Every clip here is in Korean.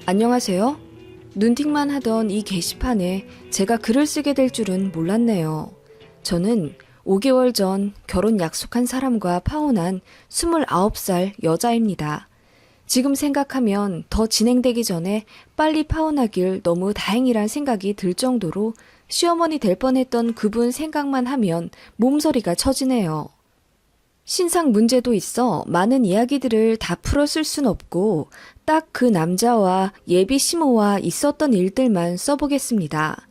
안녕하세요. 눈팅만 하던 이 게시판에 제가 글을 쓰게 될 줄은 몰랐네요. 저는 5개월 전 결혼 약속한 사람과 파혼한 29살 여자입니다. 지금 생각하면 더 진행되기 전에 빨리 파혼하길 너무 다행이란 생각이 들 정도로 시어머니 될 뻔했던 그분 생각만 하면 몸서리가 처지네요. 신상 문제도 있어 많은 이야기들을 다 풀어 쓸 순 없고 딱 그 남자와 예비 시모와 있었던 일들만 써보겠습니다.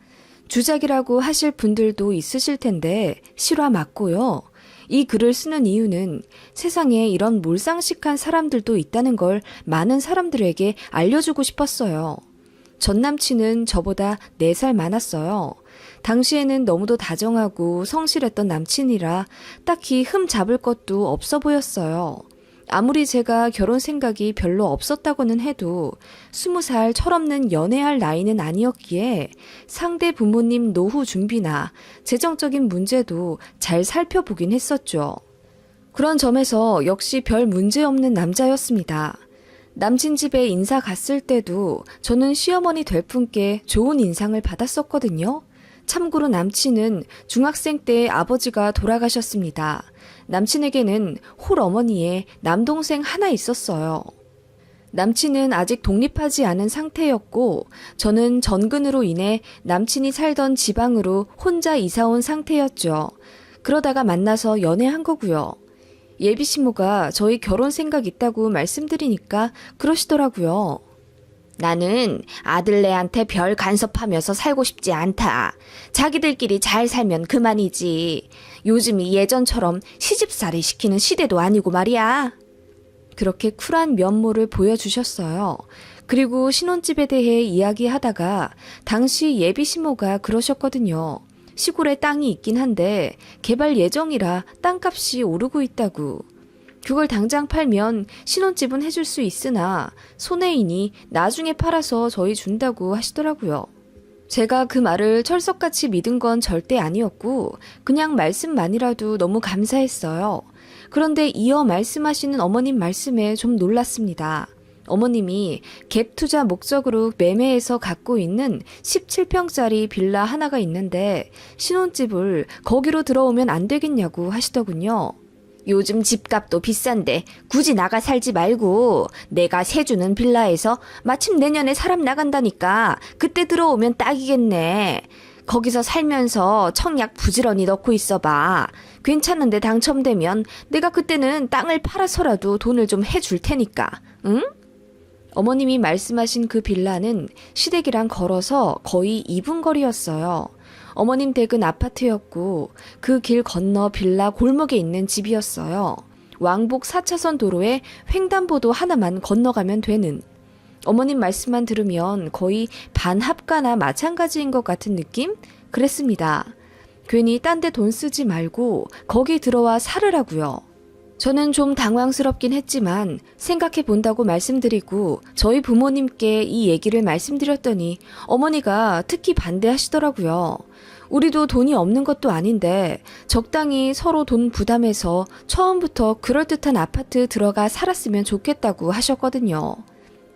주작이라고 하실 분들도 있으실 텐데 실화 맞고요. 이 글을 쓰는 이유는 세상에 이런 몰상식한 사람들도 있다는 걸 많은 사람들에게 알려주고 싶었어요. 전 남친은 저보다 4살 많았어요. 당시에는 너무도 다정하고 성실했던 남친이라 딱히 흠 잡을 것도 없어 보였어요. 아무리 제가 결혼 생각이 별로 없었다고는 해도 20살 철없는 연애할 나이는 아니었기에 상대 부모님 노후 준비나 재정적인 문제도 잘 살펴보긴 했었죠. 그런 점에서 역시 별 문제 없는 남자였습니다. 남친 집에 인사 갔을 때도 저는 시어머니 될 분께 좋은 인상을 받았었거든요. 참고로 남친은 중학생 때 아버지가 돌아가셨습니다. 남친에게는 홀어머니에 남동생 하나 있었어요. 남친은 아직 독립하지 않은 상태였고 저는 전근으로 인해 남친이 살던 지방으로 혼자 이사 온 상태였죠. 그러다가 만나서 연애한 거고요. 예비 시모가 저희 결혼 생각 있다고 말씀드리니까 그러시더라고요. 나는 아들네한테 별 간섭하면서 살고 싶지 않다. 자기들끼리 잘 살면 그만이지. 요즘이 예전처럼 시집살이 시키는 시대도 아니고 말이야. 그렇게 쿨한 면모를 보여주셨어요. 그리고 신혼집에 대해 이야기하다가 당시 예비 시모가 그러셨거든요. 시골에 땅이 있긴 한데 개발 예정이라 땅값이 오르고 있다고. 그걸 당장 팔면 신혼집은 해줄 수 있으나 손해이니 나중에 팔아서 저희 준다고 하시더라고요. 제가 그 말을 철석같이 믿은 건 절대 아니었고 그냥 말씀만이라도 너무 감사했어요. 그런데 이어 말씀하시는 어머님 말씀에 좀 놀랐습니다. 어머님이 갭 투자 목적으로 매매해서 갖고 있는 17평짜리 빌라 하나가 있는데 신혼집을 거기로 들어오면 안 되겠냐고 하시더군요. 요즘 집값도 비싼데 굳이 나가 살지 말고 내가 세주는 빌라에서 마침 내년에 사람 나간다니까 그때 들어오면 딱이겠네. 거기서 살면서 청약 부지런히 넣고 있어봐. 괜찮은데 당첨되면 내가 그때는 땅을 팔아서라도 돈을 좀 해줄 테니까. 응? 어머님이 말씀하신 그 빌라는 시댁이랑 걸어서 거의 2분 거리였어요. 어머님 댁은 아파트였고 그 길 건너 빌라 골목에 있는 집이었어요. 왕복 4차선 도로에 횡단보도 하나만 건너가면 되는. 어머님 말씀만 들으면 거의 반합가나 마찬가지인 것 같은 느낌? 그랬습니다. 괜히 딴 데 돈 쓰지 말고 거기 들어와 살으라고요. 저는 좀 당황스럽긴 했지만 생각해 본다고 말씀드리고 저희 부모님께 이 얘기를 말씀드렸더니 어머니가 특히 반대하시더라고요. 우리도 돈이 없는 것도 아닌데 적당히 서로 돈 부담해서 처음부터 그럴듯한 아파트 들어가 살았으면 좋겠다고 하셨거든요.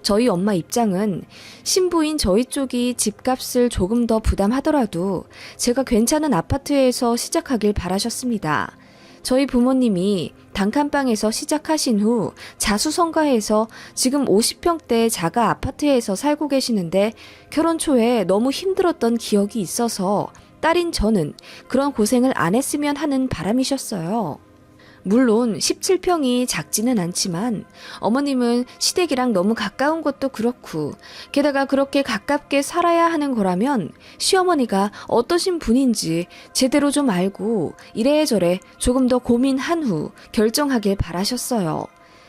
저희 엄마 입장은 신부인 저희 쪽이 집값을 조금 더 부담하더라도 제가 괜찮은 아파트에서 시작하길 바라셨습니다. 저희 부모님이 단칸방에서 시작하신 후 자수성가해서 지금 50평대 자가 아파트에서 살고 계시는데 결혼 초에 너무 힘들었던 기억이 있어서 딸인 저는 그런 고생을 안 했으면 하는 바람이셨어요. 물론 17평이 작지는 않지만 어머님은 시댁이랑 너무 가까운 것도 그렇고 게다가 그렇게 가깝게 살아야 하는 거라면 시어머니가 어떠신 분인지 제대로 좀 알고 이래저래 조금 더 고민한 후 결정하길 바라셨어요.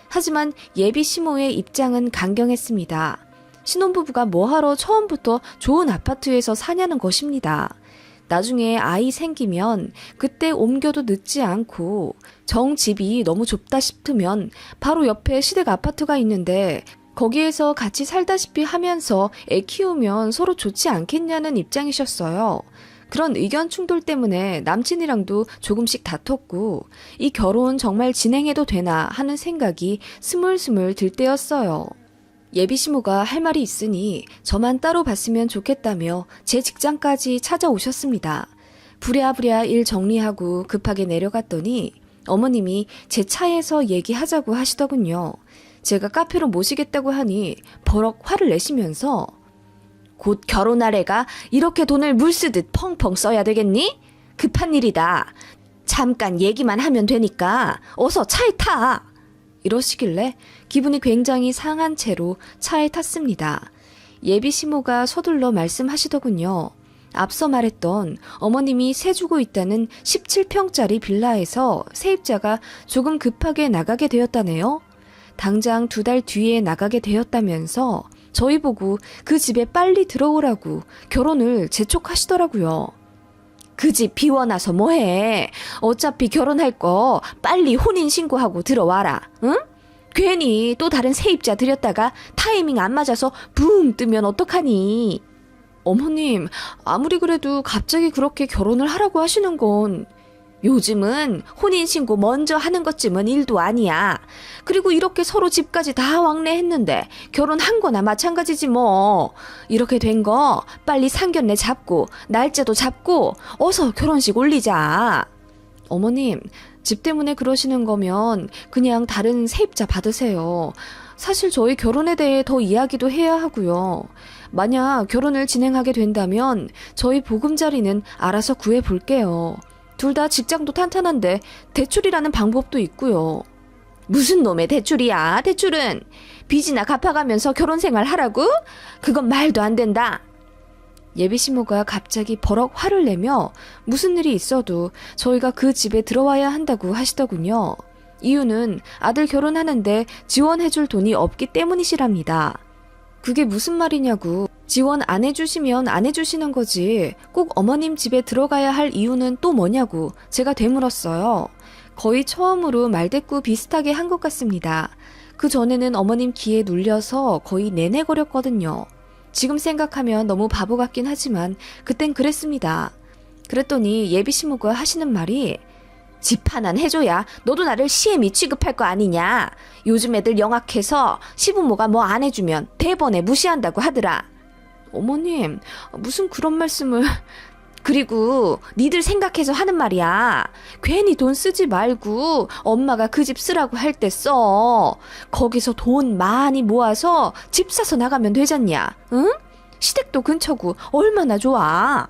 하지만 예비 시모의 입장은 강경했습니다. 신혼부부가 뭐하러 처음부터 좋은 아파트에서 사냐는 것입니다. 나중에 아이 생기면 그때 옮겨도 늦지 않고 정 집이 너무 좁다 싶으면 바로 옆에 시댁 아파트가 있는데 거기에서 같이 살다시피 하면서 애 키우면 서로 좋지 않겠냐는 입장이셨어요. 그런 의견 충돌 때문에 남친이랑도 조금씩 다퉜고 이 결혼 정말 진행해도 되나 하는 생각이 스물스물 들 때였어요. 예비시모가 할 말이 있으니 저만 따로 봤으면 좋겠다며 제 직장까지 찾아오셨습니다. 부랴부랴 일 정리하고 급하게 내려갔더니 어머님이 제 차에서 얘기하자고 하시더군요. 제가 카페로 모시겠다고 하니 버럭 화를 내시면서 곧 결혼할 애가 이렇게 돈을 물 쓰듯 펑펑 써야 되겠니? 급한 일이다. 잠깐 얘기만 하면 되니까 어서 차에 타. 이러시길래 기분이 굉장히 상한 채로 차에 탔습니다. 예비 시모가 서둘러 말씀하시더군요. 앞서 말했던 어머님이 세 주고 있다는 17평짜리 빌라에서 세입자가 조금 급하게 나가게 되었다네요. 당장 2달 뒤에 나가게 되었다면서 저희 보고 그 집에 빨리 들어오라고 결혼을 재촉하시더라고요. 그 집 비워놔서 뭐해. 어차피 결혼할 거 빨리 혼인신고하고 들어와라. 응? 괜히 또 다른 세입자 들였다가 타이밍 안 맞아서 붕 뜨면 어떡하니. 어머님, 아무리 그래도 갑자기 그렇게 결혼을 하라고 하시는 건 요즘은 혼인신고 먼저 하는 것쯤은 일도 아니야. 그리고 이렇게 서로 집까지 다 왕래했는데 결혼한 거나 마찬가지지 뭐. 이렇게 된 거 빨리 상견례 잡고 날짜도 잡고 어서 결혼식 올리자. 어머님, 집 때문에 그러시는 거면 그냥 다른 세입자 받으세요. 사실 저희 결혼에 대해 더 이야기도 해야 하고요. 만약 결혼을 진행하게 된다면 저희 보금자리는 알아서 구해볼게요. 둘 다 직장도 탄탄한데 대출이라는 방법도 있고요. 무슨 놈의 대출이야. 대출은 빚이나 갚아가면서 결혼 생활 하라고? 그건 말도 안 된다. 예비시모가 갑자기 버럭 화를 내며 무슨 일이 있어도 저희가 그 집에 들어와야 한다고 하시더군요. 이유는 아들 결혼하는데 지원해줄 돈이 없기 때문이시랍니다. 그게 무슨 말이냐고. 지원 안 해주시면 안 해주시는 거지. 꼭 어머님 집에 들어가야 할 이유는 또 뭐냐고 제가 되물었어요. 거의 처음으로 말대꾸 비슷하게 한 것 같습니다. 그 전에는 어머님 기에 눌려서 거의 내내거렸거든요. 지금 생각하면 너무 바보 같긴 하지만 그땐 그랬습니다. 그랬더니 예비시모가 하시는 말이 집 하나는 해줘야 너도 나를 시애미 취급할 거 아니냐. 요즘 애들 영악해서 시부모가 뭐 안 해주면 대번에 무시한다고 하더라. 어머님, 무슨 그런 말씀을. 그리고 니들 생각해서 하는 말이야. 괜히 돈 쓰지 말고 엄마가 그 집 쓰라고 할 때 써. 거기서 돈 많이 모아서 집 사서 나가면 되잖냐. 응? 시댁도 근처고 얼마나 좋아.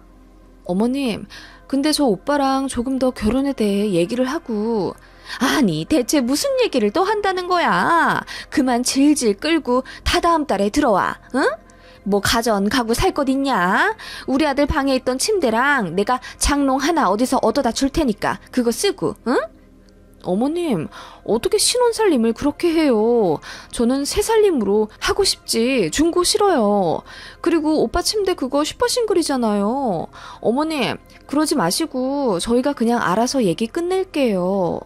어머님, 근데 저 오빠랑 조금 더 결혼에 대해 얘기를 하고. 아니, 대체 무슨 얘기를 또 한다는 거야. 그만 질질 끌고 다다음 달에 들어와. 응? 뭐 가전 가구 살 것 있냐? 우리 아들 방에 있던 침대랑 내가 장롱 하나 어디서 얻어다 줄 테니까 그거 쓰고. 응? 어머님, 어떻게 신혼살림을 그렇게 해요? 저는 새살림으로 하고 싶지 중고 싫어요. 그리고 오빠 침대 그거 슈퍼싱글이잖아요. 어머님, 그러지 마시고 저희가 그냥 알아서 얘기 끝낼게요.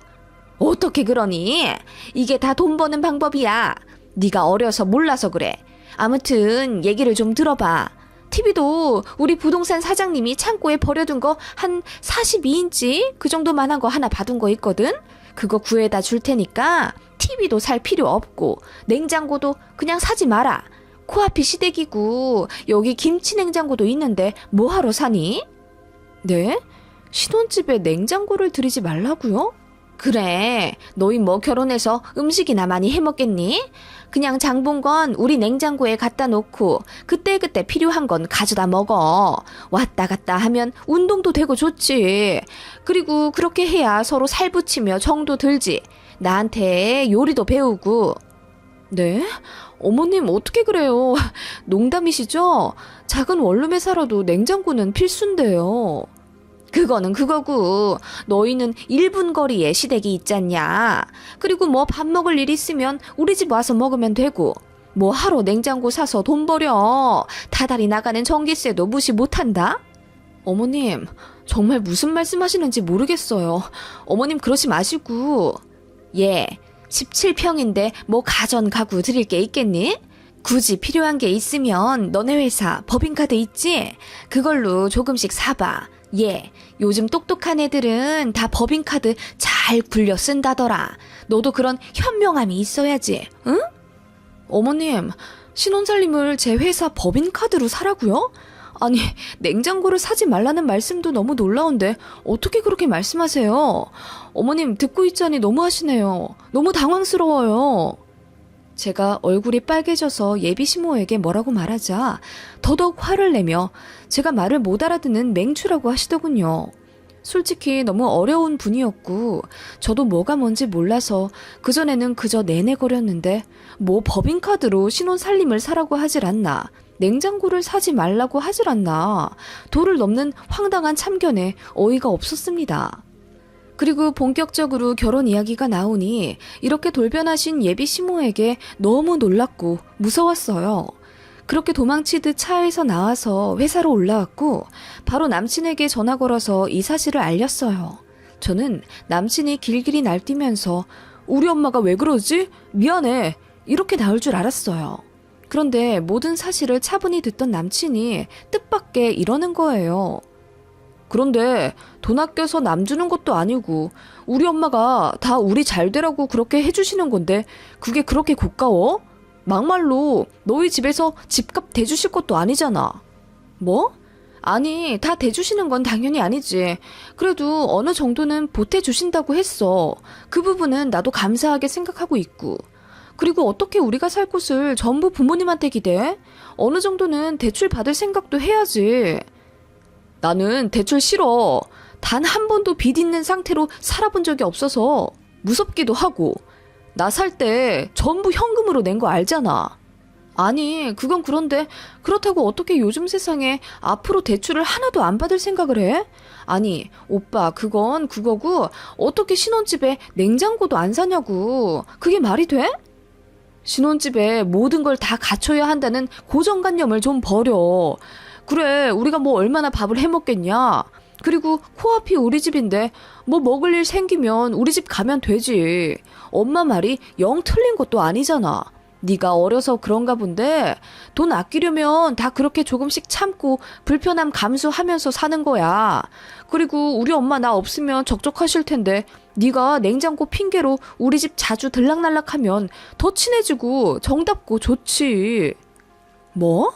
어떻게 그러니? 이게 다 돈 버는 방법이야. 네가 어려서 몰라서 그래. 아무튼 얘기를 좀 들어봐. TV도 우리 부동산 사장님이 창고에 버려둔 거 한 42인치 그 정도만한 거 하나 받은 거 있거든? 그거 구해다 줄 테니까 TV도 살 필요 없고 냉장고도 그냥 사지 마라. 코앞이 시댁이고 여기 김치 냉장고도 있는데 뭐하러 사니? 네? 신혼집에 냉장고를 들이지 말라고요? 그래, 너희 뭐 결혼해서 음식이나 많이 해먹겠니? 그냥 장 본 건 우리 냉장고에 갖다 놓고 그때그때 필요한 건 가져다 먹어. 왔다 갔다 하면 운동도 되고 좋지. 그리고 그렇게 해야 서로 살 붙이며 정도 들지. 나한테 요리도 배우고. 네? 어머님 어떻게 그래요? 농담이시죠? 작은 원룸에 살아도 냉장고는 필수인데요. 그거는 그거고 너희는 1분 거리에 시댁이 있잖냐. 그리고 뭐 밥 먹을 일 있으면 우리 집 와서 먹으면 되고 뭐 하루 냉장고 사서 돈 버려. 다달이 나가는 전기세도 무시 못한다. 어머님, 정말 무슨 말씀하시는지 모르겠어요. 어머님 그러지 마시고. 예, 17평인데 뭐 가전 가구 드릴 게 있겠니? 굳이 필요한 게 있으면 너네 회사 법인카드 있지? 그걸로 조금씩 사봐. 예, 요즘 똑똑한 애들은 다 법인카드 잘 굴려 쓴다더라. 너도 그런 현명함이 있어야지, 응? 어머님, 신혼살림을 제 회사 법인카드로 사라고요? 아니, 냉장고를 사지 말라는 말씀도 너무 놀라운데 어떻게 그렇게 말씀하세요? 어머님 듣고 있자니 너무하시네요. 너무 당황스러워요. 제가 얼굴이 빨개져서 예비 시모에게 뭐라고 말하자 더더욱 화를 내며 제가 말을 못 알아듣는 맹추라고 하시더군요. 솔직히 너무 어려운 분이었고 저도 뭐가 뭔지 몰라서 그전에는 그저 내내거렸는데 뭐 법인카드로 신혼살림을 사라고 하질 않나, 냉장고를 사지 말라고 하질 않나, 도를 넘는 황당한 참견에 어이가 없었습니다. 그리고 본격적으로 결혼 이야기가 나오니 이렇게 돌변하신 예비 시모에게 너무 놀랐고 무서웠어요. 그렇게 도망치듯 차에서 나와서 회사로 올라왔고 바로 남친에게 전화 걸어서 이 사실을 알렸어요. 저는 남친이 길길이 날뛰면서 우리 엄마가 왜 그러지? 미안해. 이렇게 나올 줄 알았어요. 그런데 모든 사실을 차분히 듣던 남친이 뜻밖의 이러는 거예요. 그런데 돈 아껴서 남 주는 것도 아니고 우리 엄마가 다 우리 잘 되라고 그렇게 해주시는 건데 그게 그렇게 고가워? 막말로 너희 집에서 집값 대주실 것도 아니잖아. 뭐? 아니, 다 대주시는 건 당연히 아니지. 그래도 어느 정도는 보태주신다고 했어. 그 부분은 나도 감사하게 생각하고 있고. 그리고 어떻게 우리가 살 곳을 전부 부모님한테 기대? 어느 정도는 대출 받을 생각도 해야지. 나는 대출 싫어. 단 한 번도 빚 있는 상태로 살아본 적이 없어서 무섭기도 하고 나 살 때 전부 현금으로 낸 거 알잖아. 아니, 그건 그런데 그렇다고 어떻게 요즘 세상에 앞으로 대출을 하나도 안 받을 생각을 해? 아니, 오빠, 그건 그거고 어떻게 신혼집에 냉장고도 안 사냐고. 그게 말이 돼? 신혼집에 모든 걸 다 갖춰야 한다는 고정관념을 좀 버려. 그래, 우리가 뭐 얼마나 밥을 해먹겠냐. 그리고 코앞이 우리 집인데 뭐 먹을 일 생기면 우리 집 가면 되지. 엄마 말이 영 틀린 것도 아니잖아. 네가 어려서 그런가 본데 돈 아끼려면 다 그렇게 조금씩 참고 불편함 감수하면서 사는 거야. 그리고 우리 엄마 나 없으면 적적하실 텐데 네가 냉장고 핑계로 우리 집 자주 들락날락하면 더 친해지고 정답고 좋지. 뭐?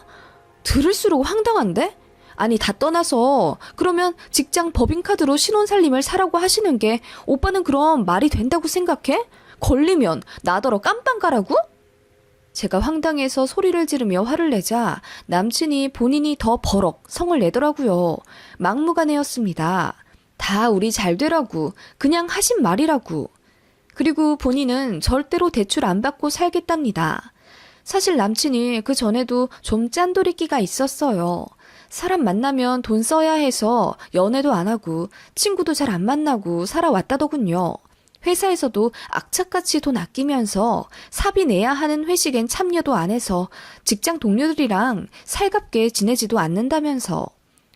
들을수록 황당한데? 아니, 다 떠나서 그러면 직장 법인카드로 신혼살림을 사라고 하시는 게 오빠는 그럼 말이 된다고 생각해? 걸리면 나더러 깜빵 가라고? 제가 황당해서 소리를 지르며 화를 내자 남친이 본인이 더 버럭 성을 내더라고요. 막무가내였습니다. 다 우리 잘 되라고, 그냥 하신 말이라고. 그리고 본인은 절대로 대출 안 받고 살겠답니다. 사실 남친이 그 전에도 좀 짠돌이끼가 있었어요. 사람 만나면 돈 써야 해서 연애도 안 하고 친구도 잘 안 만나고 살아왔다더군요. 회사에서도 악착같이 돈 아끼면서 사비 내야 하는 회식엔 참여도 안 해서 직장 동료들이랑 살갑게 지내지도 않는다면서.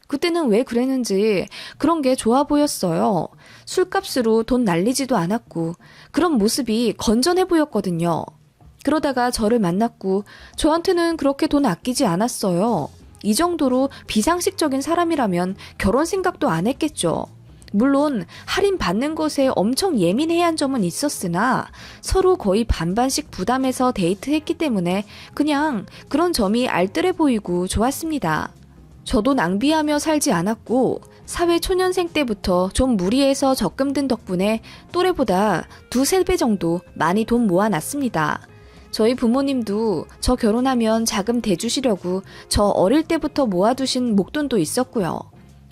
그때는 왜 그랬는지 그런 게 좋아 보였어요. 술값으로 돈 날리지도 않았고 그런 모습이 건전해 보였거든요. 그러다가 저를 만났고 저한테는 그렇게 돈 아끼지 않았어요. 이 정도로 비상식적인 사람이라면 결혼 생각도 안 했겠죠. 물론 할인 받는 것에 엄청 예민해야 한 점은 있었으나 서로 거의 반반씩 부담해서 데이트했기 때문에 그냥 그런 점이 알뜰해 보이고 좋았습니다. 저도 낭비하며 살지 않았고 사회 초년생 때부터 좀 무리해서 적금 든 덕분에 또래보다 2~3배 정도 많이 돈 모아놨습니다. 저희 부모님도 저 결혼하면 자금 대주시려고 저 어릴 때부터 모아두신 목돈도 있었고요.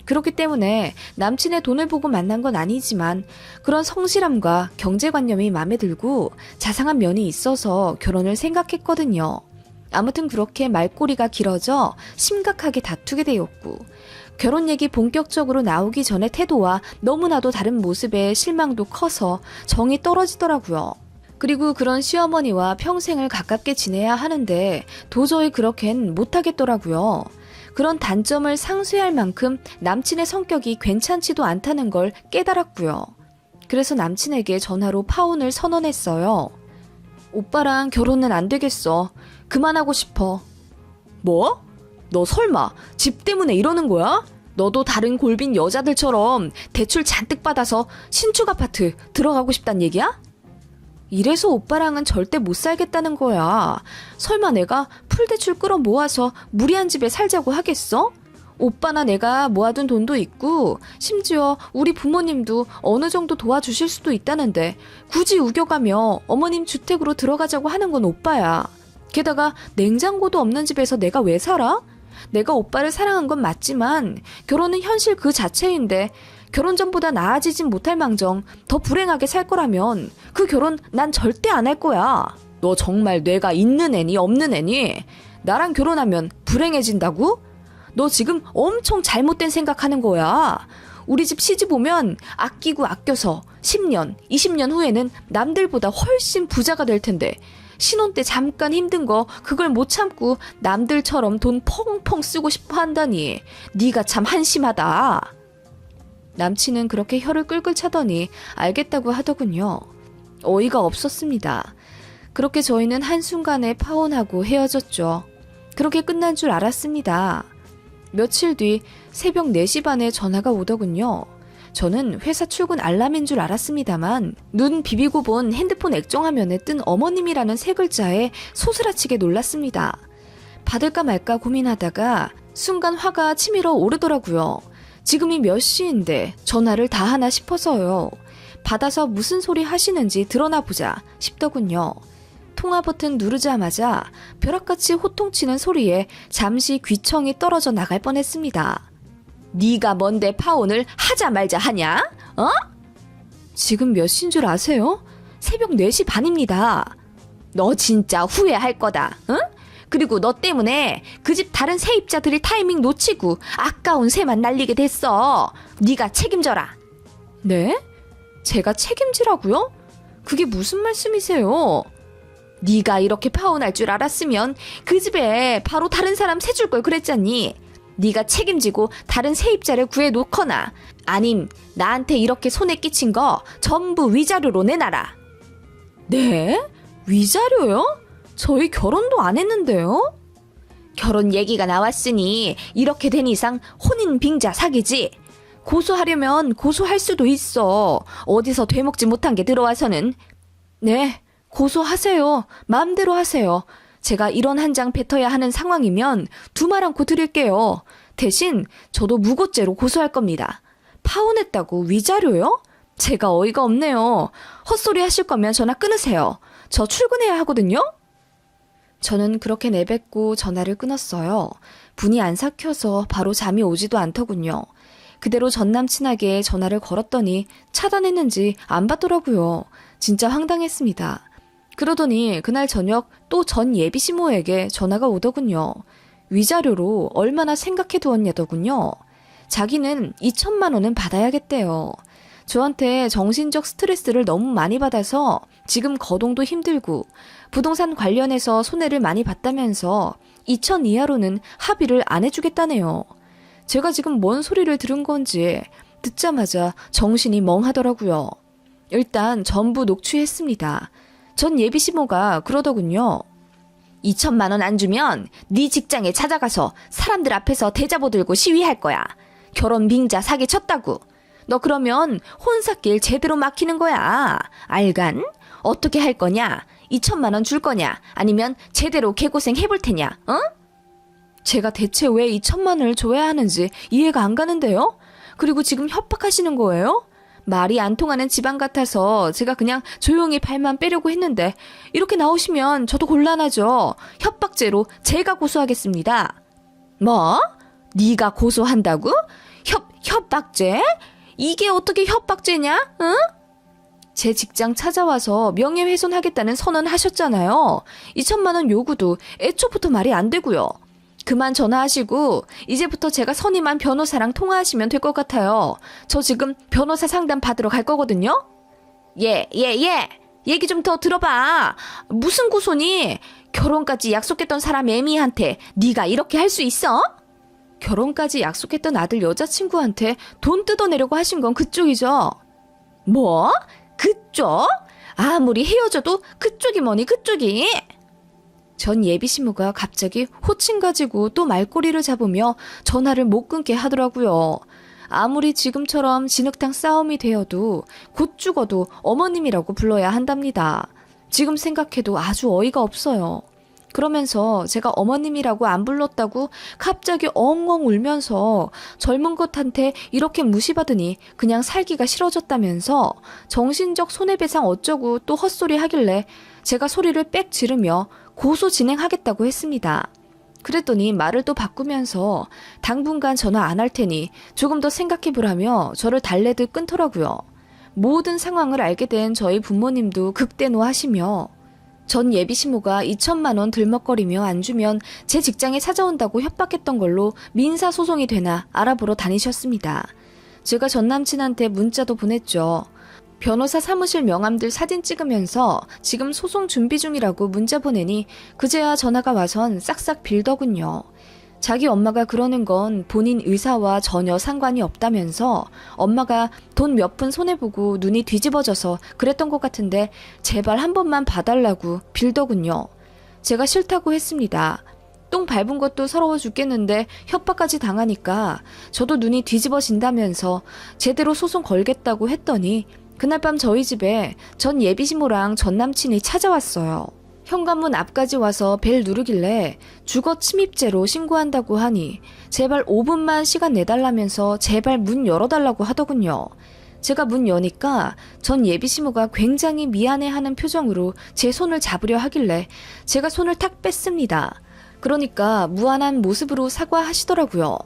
그렇기 때문에 남친의 돈을 보고 만난 건 아니지만 그런 성실함과 경제관념이 마음에 들고 자상한 면이 있어서 결혼을 생각했거든요. 아무튼 그렇게 말꼬리가 길어져 심각하게 다투게 되었고 결혼 얘기 본격적으로 나오기 전의 태도와 너무나도 다른 모습에 실망도 커서 정이 떨어지더라고요. 그리고 그런 시어머니와 평생을 가깝게 지내야 하는데 도저히 그렇겐 못하겠더라고요. 그런 단점을 상쇄할 만큼 남친의 성격이 괜찮지도 않다는 걸 깨달았고요. 그래서 남친에게 전화로 파혼을 선언했어요. 오빠랑 결혼은 안 되겠어. 그만하고 싶어. 뭐? 너 설마 집 때문에 이러는 거야? 너도 다른 골빈 여자들처럼 대출 잔뜩 받아서 신축 아파트 들어가고 싶단 얘기야? 이래서 오빠랑은 절대 못 살겠다는 거야. 설마 내가 풀대출 끌어 모아서 무리한 집에 살자고 하겠어? 오빠나 내가 모아둔 돈도 있고 심지어 우리 부모님도 어느 정도 도와주실 수도 있다는데 굳이 우겨가며 어머님 주택으로 들어가자고 하는 건 오빠야. 게다가 냉장고도 없는 집에서 내가 왜 살아? 내가 오빠를 사랑한 건 맞지만 결혼은 현실 그 자체인데 결혼 전보다 나아지진 못할 망정 더 불행하게 살 거라면 그 결혼 난 절대 안 할 거야. 너 정말 뇌가 있는 애니 없는 애니? 나랑 결혼하면 불행해진다고? 너 지금 엄청 잘못된 생각하는 거야. 우리 집 시집 오면 아끼고 아껴서 10년, 20년 후에는 남들보다 훨씬 부자가 될 텐데 신혼 때 잠깐 힘든 거 그걸 못 참고 남들처럼 돈 펑펑 쓰고 싶어 한다니. 네가 참 한심하다. 남친은 그렇게 혀를 끌끌 차더니 알겠다고 하더군요. 어이가 없었습니다. 그렇게 저희는 한순간에 파혼하고 헤어졌죠. 그렇게 끝난 줄 알았습니다. 며칠 뒤 새벽 4시 반에 전화가 오더군요. 저는 회사 출근 알람인 줄 알았습니다만 눈 비비고 본 핸드폰 액정화면에 뜬 어머님이라는 세 글자에 소스라치게 놀랐습니다. 받을까 말까 고민하다가 순간 화가 치밀어 오르더라고요. 지금이 몇 시인데 전화를 다 하나 싶어서요. 받아서 무슨 소리 하시는지 드러나 보자 싶더군요. 통화 버튼 누르자마자 벼락같이 호통치는 소리에 잠시 귀청이 떨어져 나갈 뻔했습니다. 네가 뭔데 파혼을 하자 말자 하냐? 어? 지금 몇 시인 줄 아세요? 새벽 4시 반입니다. 너 진짜 후회할 거다. 응? 그리고 너 때문에 그 집 다른 세입자들이 타이밍 놓치고 아까운 새만 날리게 됐어. 네가 책임져라. 네? 제가 책임지라고요? 그게 무슨 말씀이세요? 네가 이렇게 파혼할 줄 알았으면 그 집에 바로 다른 사람 새 줄 걸 그랬잖니. 네가 책임지고 다른 세입자를 구해놓거나 아님 나한테 이렇게 손에 끼친 거 전부 위자료로 내놔라. 네? 위자료요? 저희 결혼도 안 했는데요? 결혼 얘기가 나왔으니 이렇게 된 이상 혼인 빙자 사기지. 고소하려면 고소할 수도 있어. 어디서 되먹지 못한 게 들어와서는. 네, 고소하세요. 마음대로 하세요. 제가 이런 한 장 뱉어야 하는 상황이면 두 말 않고 드릴게요. 대신 저도 무고죄로 고소할 겁니다. 파혼했다고 위자료요? 제가 어이가 없네요. 헛소리 하실 거면 전화 끊으세요. 저 출근해야 하거든요? 저는 그렇게 내뱉고 전화를 끊었어요. 분이 안 삭혀서 바로 잠이 오지도 않더군요. 그대로 전 남친에게 전화를 걸었더니 차단했는지 안 받더라고요. 진짜 황당했습니다. 그러더니 그날 저녁 또 전 예비시모에게 전화가 오더군요. 위자료로 얼마나 생각해 두었냐더군요. 자기는 2천만 원은 받아야겠대요. 저한테 정신적 스트레스를 너무 많이 받아서 지금 거동도 힘들고 부동산 관련해서 손해를 많이 봤다면서 2천 이하로는 합의를 안 해주겠다네요. 제가 지금 뭔 소리를 들은 건지 듣자마자 정신이 멍하더라고요. 일단 전부 녹취했습니다. 전 예비시모가 그러더군요. 2천만 원 안 주면 네 직장에 찾아가서 사람들 앞에서 대자보 들고 시위할 거야. 결혼 빙자 사기 쳤다고. 너 그러면 혼사길 제대로 막히는 거야. 알간? 어떻게 할 거냐? 2천만 원 줄 거냐? 아니면 제대로 개고생 해볼 테냐? 어? 제가 대체 왜 2천만 원을 줘야 하는지 이해가 안 가는데요? 그리고 지금 협박하시는 거예요? 말이 안 통하는 집안 같아서 제가 그냥 조용히 발만 빼려고 했는데 이렇게 나오시면 저도 곤란하죠. 협박죄로 제가 고소하겠습니다. 뭐? 네가 고소한다고? 협박죄? 이게 어떻게 협박죄냐? 응? 제 직장 찾아와서 명예훼손하겠다는 선언하셨잖아요. 2천만 원 요구도 애초부터 말이 안 되고요. 그만 전화하시고 이제부터 제가 선임한 변호사랑 통화하시면 될 것 같아요. 저 지금 변호사 상담 받으러 갈 거거든요. 예. 얘기 좀 더 들어봐. 무슨 고소니? 결혼까지 약속했던 사람 애미한테 네가 이렇게 할 수 있어? 결혼까지 약속했던 아들 여자친구한테 돈 뜯어내려고 하신 건 그쪽이죠. 뭐? 그쪽? 아무리 헤어져도 그쪽이 뭐니 그쪽이? 전 예비시모가 갑자기 호칭 가지고 또 말꼬리를 잡으며 전화를 못 끊게 하더라고요. 아무리 지금처럼 진흙탕 싸움이 되어도 곧 죽어도 어머님이라고 불러야 한답니다. 지금 생각해도 아주 어이가 없어요. 그러면서 제가 어머님이라고 안 불렀다고 갑자기 엉엉 울면서 젊은 것한테 이렇게 무시받으니 그냥 살기가 싫어졌다면서 정신적 손해배상 어쩌고 또 헛소리 하길래 제가 소리를 빽 지르며 고소 진행하겠다고 했습니다. 그랬더니 말을 또 바꾸면서 당분간 전화 안 할 테니 조금 더 생각해보라며 저를 달래듯 끊더라고요. 모든 상황을 알게 된 저희 부모님도 극대노하시며 전 예비시모가 2천만 원 들먹거리며 안 주면 제 직장에 찾아온다고 협박했던 걸로 민사소송이 되나 알아보러 다니셨습니다. 제가 전 남친한테 문자도 보냈죠. 변호사 사무실 명함들 사진 찍으면서 지금 소송 준비 중이라고 문자 보내니 그제야 전화가 와선 싹싹 빌더군요. 자기 엄마가 그러는 건 본인 의사와 전혀 상관이 없다면서 엄마가 돈 몇 푼 손해보고 눈이 뒤집어져서 그랬던 것 같은데 제발 한 번만 봐달라고 빌더군요. 제가 싫다고 했습니다. 똥 밟은 것도 서러워 죽겠는데 협박까지 당하니까 저도 눈이 뒤집어진다면서 제대로 소송 걸겠다고 했더니 그날 밤 저희 집에 전 예비시모랑 전 남친이 찾아왔어요. 현관문 앞까지 와서 벨 누르길래 주거 침입죄로 신고한다고 하니 제발 5분만 시간 내달라면서 제발 문 열어달라고 하더군요. 제가 문 여니까 전 예비시모가 굉장히 미안해하는 표정으로 제 손을 잡으려 하길래 제가 손을 탁 뺐습니다. 그러니까 무안한 모습으로 사과하시더라고요.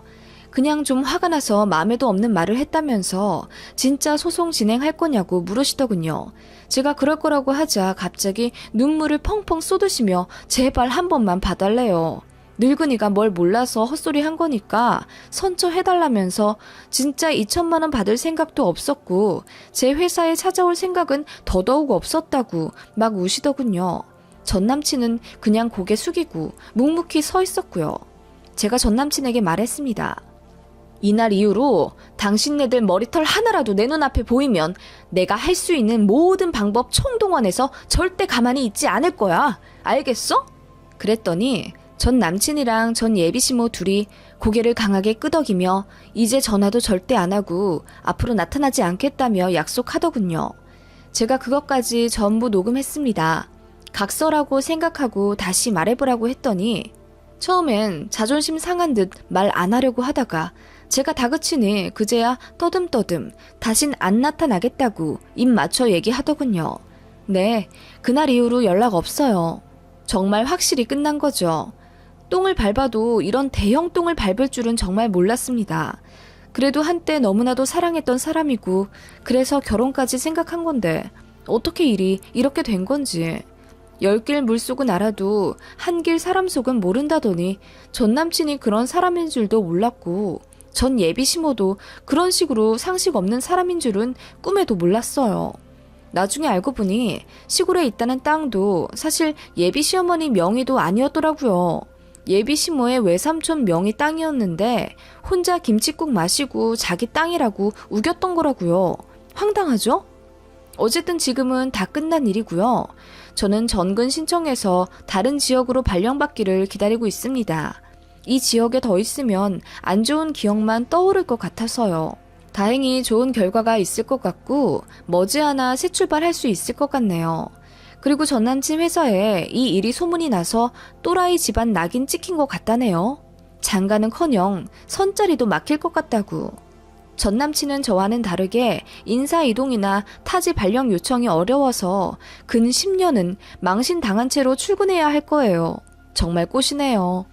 그냥 좀 화가 나서 마음에도 없는 말을 했다면서 진짜 소송 진행할 거냐고 물으시더군요. 제가 그럴 거라고 하자 갑자기 눈물을 펑펑 쏟으시며 제발 한 번만 봐달래요. 늙은이가 뭘 몰라서 헛소리 한 거니까 선처해달라면서 진짜 2천만 원 받을 생각도 없었고 제 회사에 찾아올 생각은 더더욱 없었다고 막 우시더군요. 전 남친은 그냥 고개 숙이고 묵묵히 서 있었고요. 제가 전 남친에게 말했습니다. 이날 이후로 당신네들 머리털 하나라도 내 눈앞에 보이면 내가 할 수 있는 모든 방법 총동원해서 절대 가만히 있지 않을 거야. 알겠어? 그랬더니 전 남친이랑 전 예비시모 둘이 고개를 강하게 끄덕이며 이제 전화도 절대 안 하고 앞으로 나타나지 않겠다며 약속하더군요. 제가 그것까지 전부 녹음했습니다. 각서라고 생각하고 다시 말해보라고 했더니 처음엔 자존심 상한 듯 말 안 하려고 하다가 제가 다그치니 그제야 떠듬떠듬 다신 안 나타나겠다고 입 맞춰 얘기하더군요. 네, 그날 이후로 연락 없어요. 정말 확실히 끝난 거죠. 똥을 밟아도 이런 대형 똥을 밟을 줄은 정말 몰랐습니다. 그래도 한때 너무나도 사랑했던 사람이고 그래서 결혼까지 생각한 건데 어떻게 일이 이렇게 된 건지. 10길 물속은 알아도 한 길 사람 속은 모른다더니 전 남친이 그런 사람인 줄도 몰랐고 전 예비시모도 그런 식으로 상식 없는 사람인 줄은 꿈에도 몰랐어요. 나중에 알고 보니 시골에 있다는 땅도 사실 예비시어머니 명의도 아니었더라고요. 예비시모의 외삼촌 명의 땅이었는데 혼자 김칫국 마시고 자기 땅이라고 우겼던 거라고요. 황당하죠? 어쨌든 지금은 다 끝난 일이고요. 저는 전근 신청해서 다른 지역으로 발령받기를 기다리고 있습니다. 이 지역에 더 있으면 안 좋은 기억만 떠오를 것 같아서요. 다행히 좋은 결과가 있을 것 같고 머지않아 새 출발할 수 있을 것 같네요. 그리고 전 남친 회사에 이 일이 소문이 나서 또라이 집안 낙인 찍힌 것 같다네요. 장가는커녕 선자리도 막힐 것 같다고. 전 남친은 저와는 다르게 인사이동이나 타지 발령 요청이 어려워서 근 10년은 망신당한 채로 출근해야 할 거예요. 정말 꼬시네요.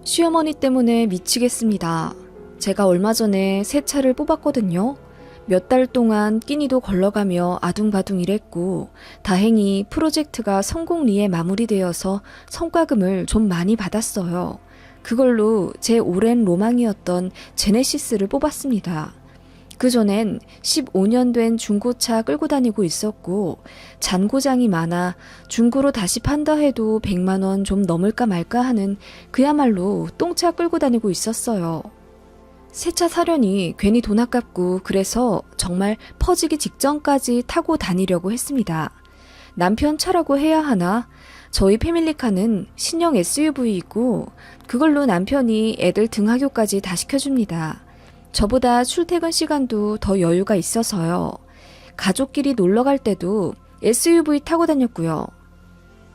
시어머니 때문에 미치겠습니다. 제가 얼마 전에 새 차를 뽑았거든요. 몇 달 동안 끼니도 걸러가며 아둥바둥 일했고 다행히 프로젝트가 성공리에 마무리되어서 성과금을 좀 많이 받았어요. 그걸로 제 오랜 로망이었던 제네시스를 뽑았습니다. 그전엔 15년 된 중고차 끌고 다니고 있었고 잔고장이 많아 중고로 다시 판다 해도 100만 원 좀 넘을까 말까 하는 그야말로 똥차 끌고 다니고 있었어요. 새 차 사려니 괜히 돈 아깝고 그래서 정말 퍼지기 직전까지 타고 다니려고 했습니다. 남편 차라고 해야 하나? 저희 패밀리카는 신형 SUV이고 그걸로 남편이 애들 등하교까지 다 시켜줍니다. 저보다 출퇴근 시간도 더 여유가 있어서요. 가족끼리 놀러 갈 때도 SUV 타고 다녔고요.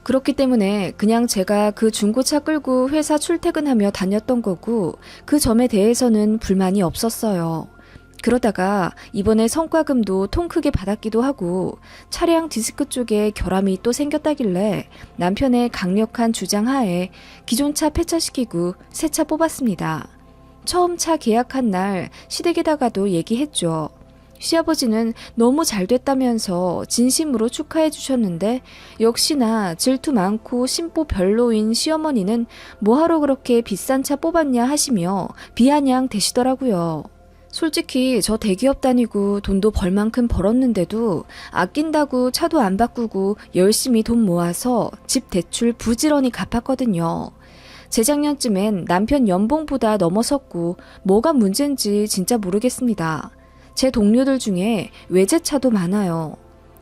그렇기 때문에 그냥 제가 그 중고차 끌고 회사 출퇴근하며 다녔던 거고 그 점에 대해서는 불만이 없었어요. 그러다가 이번에 성과금도 통 크게 받았기도 하고 차량 디스크 쪽에 결함이 또 생겼다길래 남편의 강력한 주장 하에 기존 차 폐차시키고 새 차 뽑았습니다. 처음 차 계약한 날 시댁에다가도 얘기했죠. 시아버지는 너무 잘 됐다면서 진심으로 축하해 주셨는데 역시나 질투 많고 심보 별로인 시어머니는 뭐하러 그렇게 비싼 차 뽑았냐 하시며 비아냥 대시더라고요. 솔직히 저 대기업 다니고 돈도 벌 만큼 벌었는데도 아낀다고 차도 안 바꾸고 열심히 돈 모아서 집 대출 부지런히 갚았거든요. 재작년쯤엔 남편 연봉보다 넘어섰고 뭐가 문제인지 진짜 모르겠습니다. 제 동료들 중에 외제차도 많아요.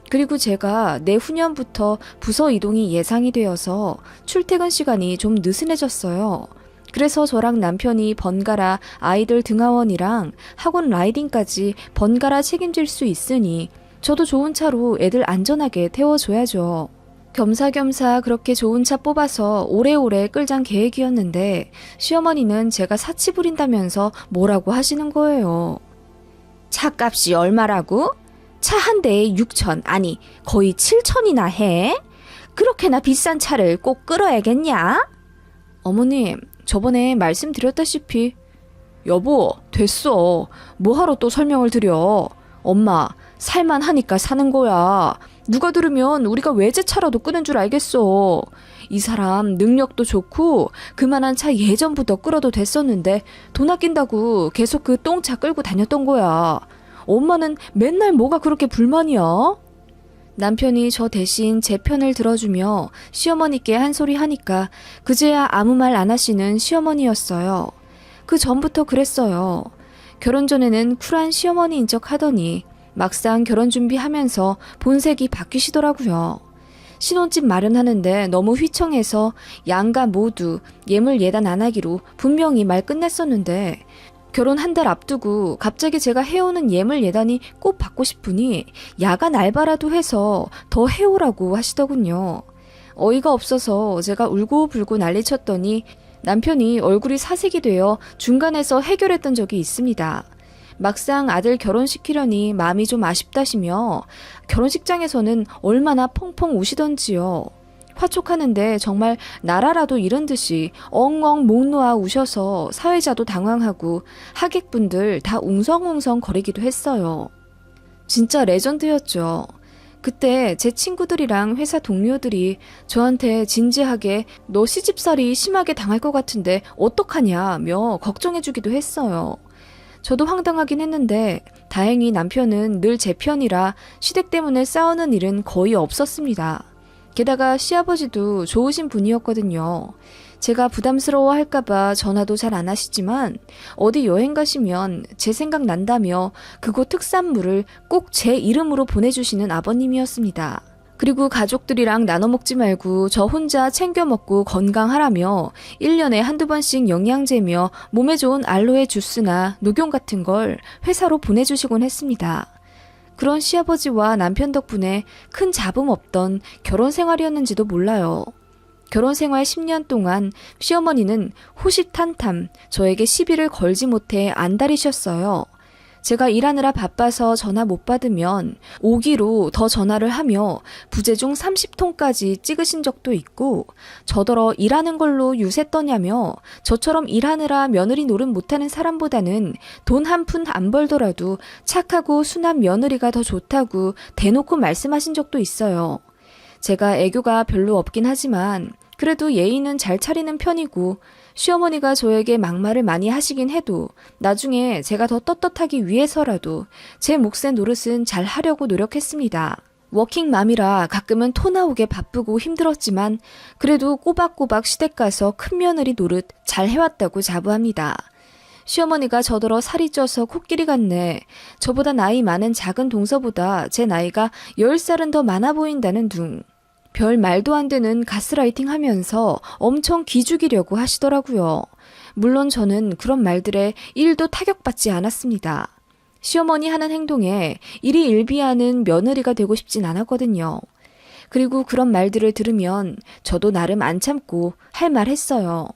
그리고 제가 내후년부터 부서 이동이 예상이 되어서 출퇴근 시간이 좀 느슨해졌어요. 그래서 저랑 남편이 번갈아 아이들 등하원이랑 학원 라이딩까지 번갈아 책임질 수 있으니 저도 좋은 차로 애들 안전하게 태워줘야죠. 겸사겸사 그렇게 좋은 차 뽑아서 오래오래 끌잔 계획이었는데 시어머니는 제가 사치 부린다면서 뭐라고 하시는 거예요. 차값이 얼마라고? 차 한 대에 6천, 아니 거의 7천이나 해? 그렇게나 비싼 차를 꼭 끌어야겠냐? 어머님, 저번에 말씀드렸다시피 여보, 됐어. 뭐하러 또 설명을 드려. 엄마, 살만하니까 사는 거야. 누가 들으면 우리가 외제차라도 끄는 줄 알겠어. 이 사람 능력도 좋고 그만한 차 예전부터 끌어도 됐었는데 돈 아낀다고 계속 그 똥차 끌고 다녔던 거야. 엄마는 맨날 뭐가 그렇게 불만이야? 남편이 저 대신 제 편을 들어주며 시어머니께 한 소리 하니까 그제야 아무 말 안 하시는 시어머니였어요. 그 전부터 그랬어요. 결혼 전에는 쿨한 시어머니인 척 하더니 막상 결혼 준비하면서 본색이 바뀌시더라고요. 신혼집 마련하는데 너무 휘청해서 양가 모두 예물 예단 안 하기로 분명히 말 끝냈었는데 결혼 한 달 앞두고 갑자기 제가 해오는 예물 예단이 꼭 받고 싶으니 야간 알바라도 해서 더 해오라고 하시더군요. 어이가 없어서 제가 울고불고 난리쳤더니 남편이 얼굴이 사색이 되어 중간에서 해결했던 적이 있습니다. 막상 아들 결혼시키려니 마음이 좀 아쉽다시며 결혼식장에서는 얼마나 펑펑 우시던지요. 화촉하는데 정말 나라라도 잃은 듯이 엉엉 목 놓아 우셔서 사회자도 당황하고 하객분들 다 웅성웅성 거리기도 했어요. 진짜 레전드였죠. 그때 제 친구들이랑 회사 동료들이 저한테 진지하게 너 시집살이 심하게 당할 것 같은데 어떡하냐며 걱정해주기도 했어요. 저도 황당하긴 했는데 다행히 남편은 늘 제 편이라 시댁 때문에 싸우는 일은 거의 없었습니다. 게다가 시아버지도 좋으신 분이었거든요. 제가 부담스러워 할까봐 전화도 잘 안 하시지만 어디 여행 가시면 제 생각 난다며 그곳 특산물을 꼭 제 이름으로 보내주시는 아버님이었습니다. 그리고 가족들이랑 나눠 먹지 말고 저 혼자 챙겨 먹고 건강하라며 1년에 한두 번씩 영양제며 몸에 좋은 알로에 주스나 녹용 같은 걸 회사로 보내주시곤 했습니다. 그런 시아버지와 남편 덕분에 큰 잡음 없던 결혼 생활이었는지도 몰라요. 결혼 생활 10년 동안 시어머니는 호시탄탐 저에게 시비를 걸지 못해 안달이셨어요. 제가 일하느라 바빠서 전화 못 받으면 5기로 더 전화를 하며 부재중 30통까지 찍으신 적도 있고 저더러 일하는 걸로 유세 떠냐며 저처럼 일하느라 며느리 노릇 못하는 사람보다는 돈 한 푼 안 벌더라도 착하고 순한 며느리가 더 좋다고 대놓고 말씀하신 적도 있어요. 제가 애교가 별로 없긴 하지만 그래도 예의는 잘 차리는 편이고 시어머니가 저에게 막말을 많이 하시긴 해도 나중에 제가 더 떳떳하기 위해서라도 제 몫의 노릇은 잘 하려고 노력했습니다. 워킹맘이라 가끔은 토 나오게 바쁘고 힘들었지만 그래도 꼬박꼬박 시댁 가서 큰며느리 노릇 잘 해왔다고 자부합니다. 시어머니가 저더러 살이 쪄서 코끼리 같네. 저보다 나이 많은 작은 동서보다 제 나이가 10살은 더 많아 보인다는 둥. 별 말도 안 되는 가스라이팅 하면서 엄청 기죽이려고 하시더라고요. 물론 저는 그런 말들에 1도 타격받지 않았습니다. 시어머니 하는 행동에 일희일비하는 며느리가 되고 싶진 않았거든요. 그리고 그런 말들을 들으면 저도 나름 안 참고 할 말 했어요.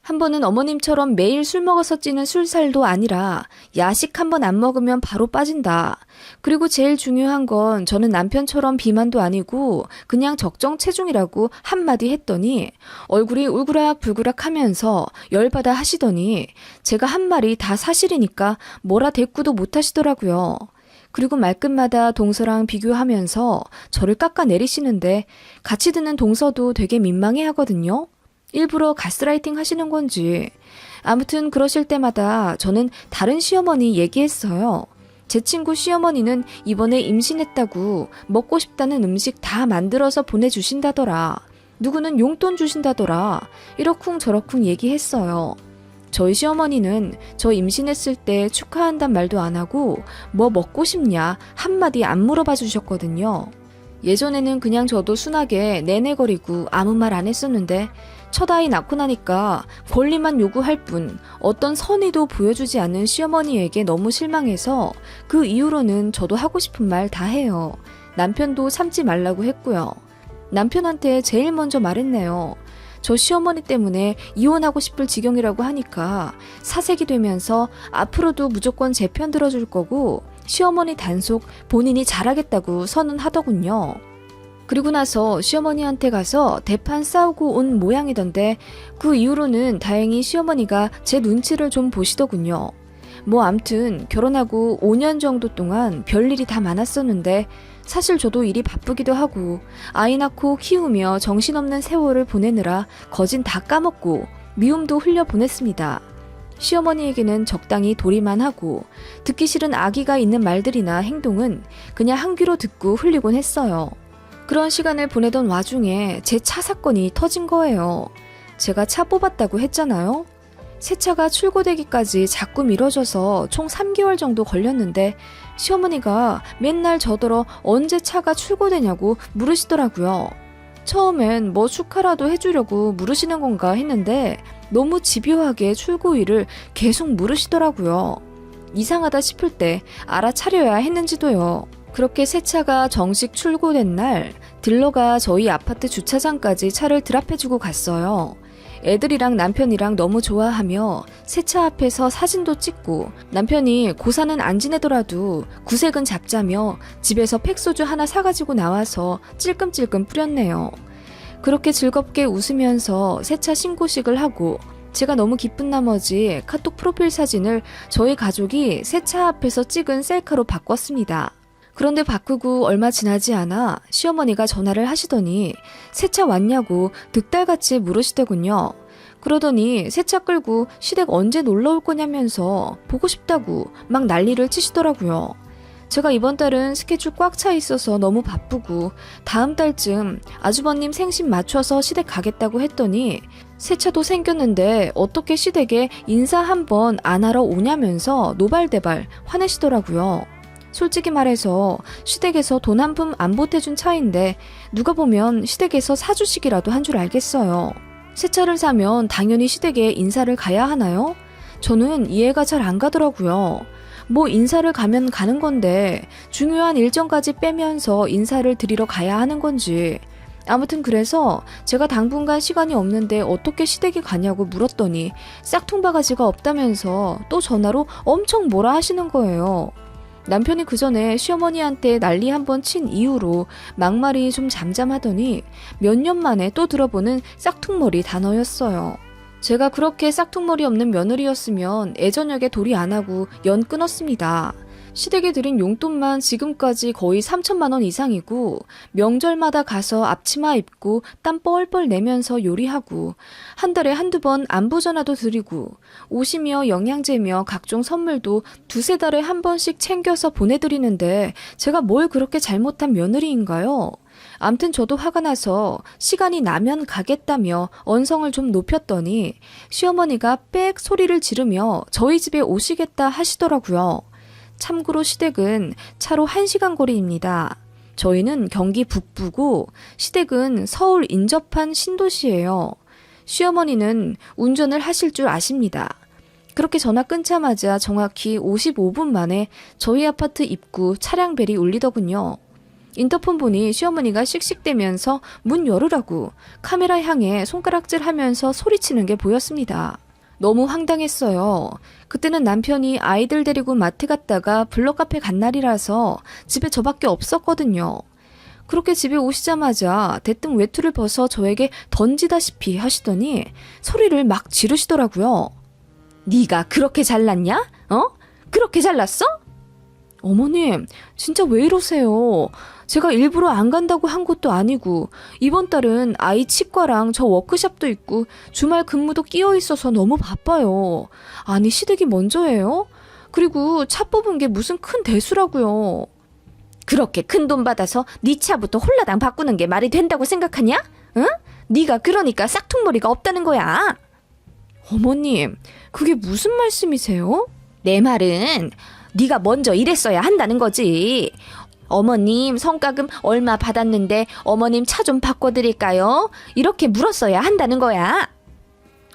한 번은 어머님처럼 매일 술 먹어서 찌는 술살도 아니라 야식 한 번 안 먹으면 바로 빠진다. 그리고 제일 중요한 건 저는 남편처럼 비만도 아니고 그냥 적정 체중이라고 한마디 했더니 얼굴이 울그락불그락 하면서 열받아 하시더니 제가 한 말이 다 사실이니까 뭐라 대꾸도 못 하시더라고요. 그리고 말끝마다 동서랑 비교하면서 저를 깎아내리시는데 같이 듣는 동서도 되게 민망해 하거든요. 일부러 가스라이팅 하시는 건지. 아무튼 그러실 때마다 저는 다른 시어머니 얘기했어요. 제 친구 시어머니는 이번에 임신했다고 먹고 싶다는 음식 다 만들어서 보내주신다더라. 누구는 용돈 주신다더라. 이러쿵저러쿵 얘기했어요. 저희 시어머니는 저 임신했을 때 축하한단 말도 안 하고 뭐 먹고 싶냐 한마디 안 물어봐 주셨거든요. 예전에는 그냥 저도 순하게 내내거리고 아무 말 안 했었는데 첫 아이 낳고 나니까 권리만 요구할 뿐 어떤 선의도 보여주지 않는 시어머니에게 너무 실망해서 그 이후로는 저도 하고 싶은 말 다 해요. 남편도 참지 말라고 했고요. 남편한테 제일 먼저 말했네요. 저 시어머니 때문에 이혼하고 싶을 지경이라고 하니까 사색이 되면서 앞으로도 무조건 제 편 들어줄 거고 시어머니 단속 본인이 잘하겠다고 선언하더군요. 그리고 나서 시어머니한테 가서 대판 싸우고 온 모양이던데 그 이후로는 다행히 시어머니가 제 눈치를 좀 보시더군요. 뭐 암튼 결혼하고 5년 정도 동안 별일이 다 많았었는데 사실 저도 일이 바쁘기도 하고 아이 낳고 키우며 정신없는 세월을 보내느라 거진 다 까먹고 미움도 흘려 보냈습니다. 시어머니에게는 적당히 도리만 하고 듣기 싫은 악의가 있는 말들이나 행동은 그냥 한 귀로 듣고 흘리곤 했어요. 그런 시간을 보내던 와중에 제 차 사건이 터진 거예요. 제가 차 뽑았다고 했잖아요. 새 차가 출고되기까지 자꾸 미뤄져서 총 3개월 정도 걸렸는데 시어머니가 맨날 저더러 언제 차가 출고되냐고 물으시더라고요. 처음엔 뭐 축하라도 해주려고 물으시는 건가 했는데 너무 집요하게 출고일을 계속 물으시더라고요. 이상하다 싶을 때 알아차려야 했는지도요. 그렇게 새 차가 정식 출고된 날 딜러가 저희 아파트 주차장까지 차를 드랍해주고 갔어요. 애들이랑 남편이랑 너무 좋아하며 새 차 앞에서 사진도 찍고 남편이 고사는 안 지내더라도 구색은 잡자며 집에서 팩소주 하나 사가지고 나와서 찔끔찔끔 뿌렸네요. 그렇게 즐겁게 웃으면서 새 차 신고식을 하고 제가 너무 기쁜 나머지 카톡 프로필 사진을 저희 가족이 새 차 앞에서 찍은 셀카로 바꿨습니다. 그런데 바꾸고 얼마 지나지 않아 시어머니가 전화를 하시더니 새 차 왔냐고 득달같이 물으시더군요. 그러더니 새 차 끌고 시댁 언제 놀러 올 거냐면서 보고 싶다고 막 난리를 치시더라고요. 제가 이번 달은 스케줄 꽉 차 있어서 너무 바쁘고 다음 달쯤 아주버님 생신 맞춰서 시댁 가겠다고 했더니 새 차도 생겼는데 어떻게 시댁에 인사 한번 안 하러 오냐면서 노발대발 화내시더라고요. 솔직히 말해서 시댁에서 돈 한 푼 안 보태준 차인데 누가 보면 시댁에서 사주시기라도 한 줄 알겠어요. 새 차를 사면 당연히 시댁에 인사를 가야 하나요? 저는 이해가 잘 안 가더라고요. 뭐 인사를 가면 가는 건데 중요한 일정까지 빼면서 인사를 드리러 가야 하는 건지. 아무튼 그래서 제가 당분간 시간이 없는데 어떻게 시댁에 가냐고 물었더니 싹퉁바가지가 없다면서 또 전화로 엄청 뭐라 하시는 거예요. 남편이 그 전에 시어머니한테 난리 한번 친 이후로 막말이 좀 잠잠하더니 몇 년 만에 또 들어보는 싹퉁머리 단어였어요. 제가 그렇게 싹퉁머리 없는 며느리였으면 애저녁에 도리 안 하고 연 끊었습니다. 시댁에 드린 용돈만 지금까지 거의 3천만 원 이상이고 명절마다 가서 앞치마 입고 땀 뻘뻘 내면서 요리하고 한 달에 한두 번 안부 전화도 드리고 옷이며 영양제며 각종 선물도 두세 달에 한 번씩 챙겨서 보내드리는데 제가 뭘 그렇게 잘못한 며느리인가요? 암튼 저도 화가 나서 시간이 나면 가겠다며 언성을 좀 높였더니 시어머니가 빽 소리를 지르며 저희 집에 오시겠다 하시더라고요. 참고로 시댁은 차로 1시간 거리입니다. 저희는 경기 북부고 시댁은 서울 인접한 신도시예요. 시어머니는 운전을 하실 줄 아십니다. 그렇게 전화 끊자마자 정확히 55분 만에 저희 아파트 입구 차량벨이 울리더군요. 인터폰 보니 시어머니가 씩씩대면서 문 열으라고 카메라 향해 손가락질하면서 소리치는 게 보였습니다. 너무 황당했어요. 그때는 남편이 아이들 데리고 마트 갔다가 블럭카페 간 날이라서 집에 저밖에 없었거든요. 그렇게 집에 오시자마자 대뜸 외투를 벗어 저에게 던지다시피 하시더니 소리를 막 지르시더라고요. 네가 그렇게 잘났냐? 그렇게 잘났어? 어머님, 진짜 왜 이러세요? 제가 일부러 안 간다고 한 것도 아니고 이번 달은 아이 치과랑 저 워크숍도 있고 주말 근무도 끼어 있어서 너무 바빠요. 아니 시댁이 먼저예요? 그리고 차 뽑은 게 무슨 큰 대수라고요. 그렇게 큰 돈 받아서 네 차부터 홀라당 바꾸는 게 말이 된다고 생각하냐? 응? 네가 그러니까 싹퉁머리가 없다는 거야. 어머님, 그게 무슨 말씀이세요? 내 말은 네가 먼저 이랬어야 한다는 거지. 어머님 성과금 얼마 받았는데 어머님 차 좀 바꿔드릴까요? 이렇게 물었어야 한다는 거야.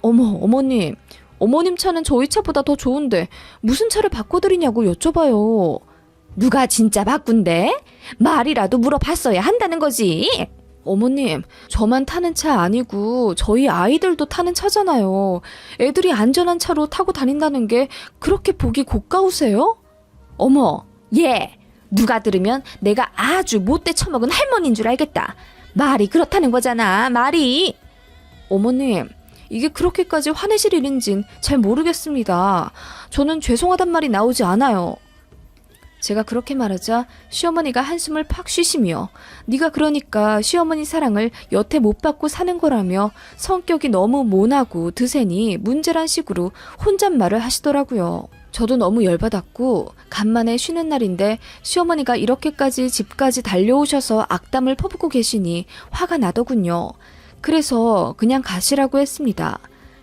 어머님. 어머님 차는 저희 차보다 더 좋은데 무슨 차를 바꿔드리냐고 여쭤봐요. 누가 진짜 바꾼대? 말이라도 물어봤어야 한다는 거지. 어머님, 저만 타는 차 아니고 저희 아이들도 타는 차잖아요. 애들이 안전한 차로 타고 다닌다는 게 그렇게 보기 고가우세요? 어머, 얘 누가 들으면 내가 아주 못돼 처먹은 할머니인 줄 알겠다. 말이 그렇다는 거잖아, 말이. 어머님, 이게 그렇게까지 화내실 일인진 잘 모르겠습니다. 저는 죄송하단 말이 나오지 않아요. 제가 그렇게 말하자 시어머니가 한숨을 팍 쉬시며 네가 그러니까 시어머니 사랑을 여태 못 받고 사는 거라며 성격이 너무 모나고 드세니 문제란 식으로 혼잣말을 하시더라고요. 저도 너무 열받았고 간만에 쉬는 날인데 시어머니가 이렇게까지 집까지 달려오셔서 악담을 퍼붓고 계시니 화가 나더군요. 그래서 그냥 가시라고 했습니다.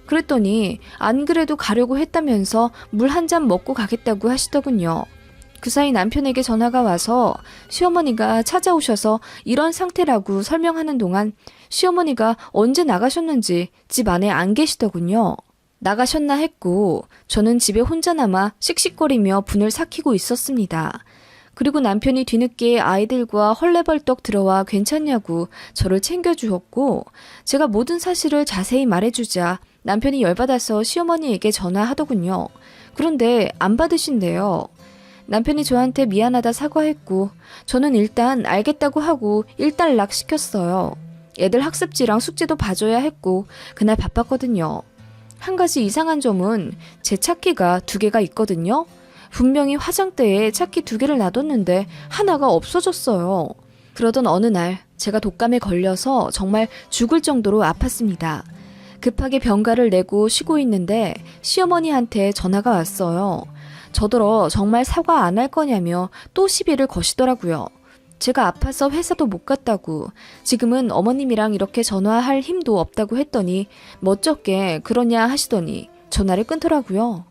그랬더니 안 그래도 가려고 했다면서 물 한 잔 먹고 가겠다고 하시더군요. 그 사이 남편에게 전화가 와서 시어머니가 찾아오셔서 이런 상태라고 설명하는 동안 시어머니가 언제 나가셨는지 집 안에 안 계시더군요. 나가셨나 했고 저는 집에 혼자 남아 씩씩거리며 분을 삭히고 있었습니다. 그리고 남편이 뒤늦게 아이들과 헐레벌떡 들어와 괜찮냐고 저를 챙겨주었고 제가 모든 사실을 자세히 말해주자 남편이 열받아서 시어머니에게 전화하더군요. 그런데 안 받으신대요. 남편이 저한테 미안하다 사과했고 저는 일단 알겠다고 하고 일단락 시켰어요. 애들 학습지랑 숙제도 봐줘야 했고 그날 바빴거든요. 한 가지 이상한 점은 제 차키가 2개가 있거든요. 분명히 화장대에 차키 2개를 놔뒀는데 하나가 없어졌어요. 그러던 어느 날 제가 독감에 걸려서 정말 죽을 정도로 아팠습니다. 급하게 병가를 내고 쉬고 있는데 시어머니한테 전화가 왔어요. 저더러 정말 사과 안 할 거냐며 또 시비를 거시더라고요. 제가 아파서 회사도 못 갔다고 지금은 어머님이랑 이렇게 전화할 힘도 없다고 했더니 멋쩍게 그러냐 하시더니 전화를 끊더라고요.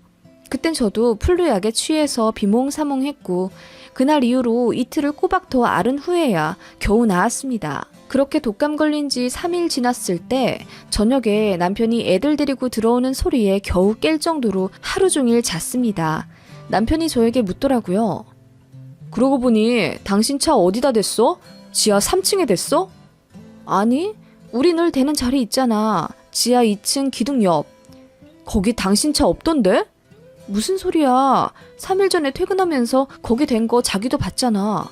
그땐 저도 플루약에 취해서 비몽사몽했고 그날 이후로 이틀을 꼬박 더 앓은 후에야 겨우 나았습니다. 그렇게 독감 걸린 지 3일 지났을 때 저녁에 남편이 애들 데리고 들어오는 소리에 겨우 깰 정도로 하루 종일 잤습니다. 남편이 저에게 묻더라고요. 그러고 보니 당신 차 어디다 댔어? 지하 3층에 댔어? 아니, 우리 늘 대는 자리 있잖아. 지하 2층 기둥 옆. 거기 당신 차 없던데? 무슨 소리야. 3일 전에 퇴근하면서 거기 댄 거 자기도 봤잖아.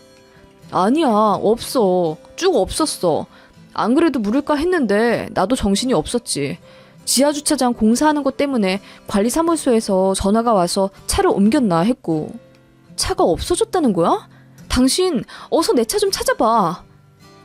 아니야, 없어. 쭉 없었어. 안 그래도 물을까 했는데 나도 정신이 없었지. 지하주차장 공사하는 것 때문에 관리사무소에서 전화가 와서 차를 옮겼나 했고. 차가 없어졌다는 거야? 당신 어서 내 차 좀 찾아봐.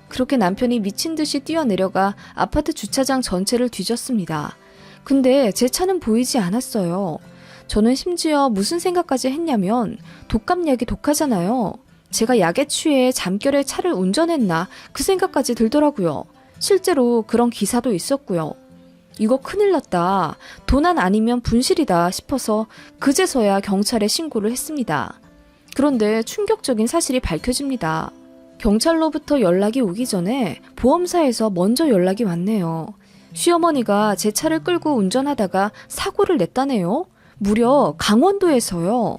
그렇게 남편이 미친 듯이 뛰어내려가 아파트 주차장 전체를 뒤졌습니다. 근데 제 차는 보이지 않았어요. 저는 심지어 무슨 생각까지 했냐면 독감약이 독하잖아요. 제가 약에 취해 잠결에 차를 운전했나 그 생각까지 들더라고요. 실제로 그런 기사도 있었고요. 이거 큰일 났다. 도난 아니면 분실이다 싶어서 그제서야 경찰에 신고를 했습니다. 그런데 충격적인 사실이 밝혀집니다. 경찰로부터 연락이 오기 전에 보험사에서 먼저 연락이 왔네요. 시어머니가 제 차를 끌고 운전하다가 사고를 냈다네요. 무려 강원도에서요.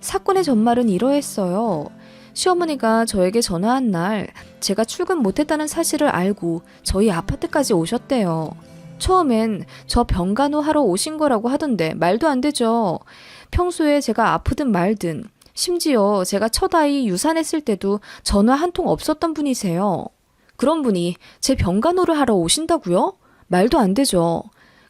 사건의 전말은 이러했어요. 시어머니가 저에게 전화한 날 제가 출근 못했다는 사실을 알고 저희 아파트까지 오셨대요. 처음엔 저 병간호 하러 오신 거라고 하던데 말도 안 되죠. 평소에 제가 아프든 말든 심지어 제가 첫 아이 유산했을 때도 전화 한 통 없었던 분이세요. 그런 분이 제 병간호를 하러 오신다고요? 말도 안 되죠.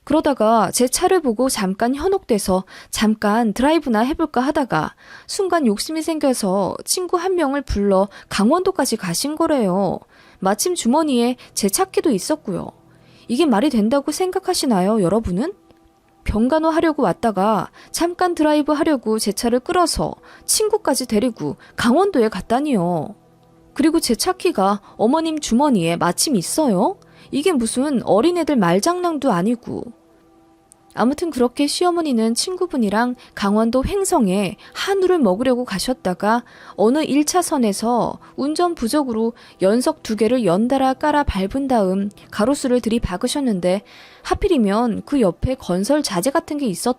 그러다가 제 차를 보고 잠깐 현혹돼서 잠깐 드라이브나 해볼까 하다가 순간 욕심이 생겨서 친구 한 명을 불러 강원도까지 가신 거래요. 마침 주머니에 제 차키도 있었고요. 이게 말이 된다고 생각하시나요, 여러분은? 병간호 하려고 왔다가 잠깐 드라이브 하려고 제 차를 끌어서 친구까지 데리고 강원도에 갔다니요. 그리고 제 차키가 어머님 주머니에 마침 있어요? 이게 무슨 어린애들 말장난도 아니고. 아무튼 그렇게 시어머니는 친구분이랑 강원도 횡성에 한우를 먹으려고 가셨다가 어느 1차선에서 운전 부족으로 연석 2개를 연달아 깔아 밟은 다음 가로수를 들이박으셨는데 하필이면 그 옆에 건설 자재 같은 게 있었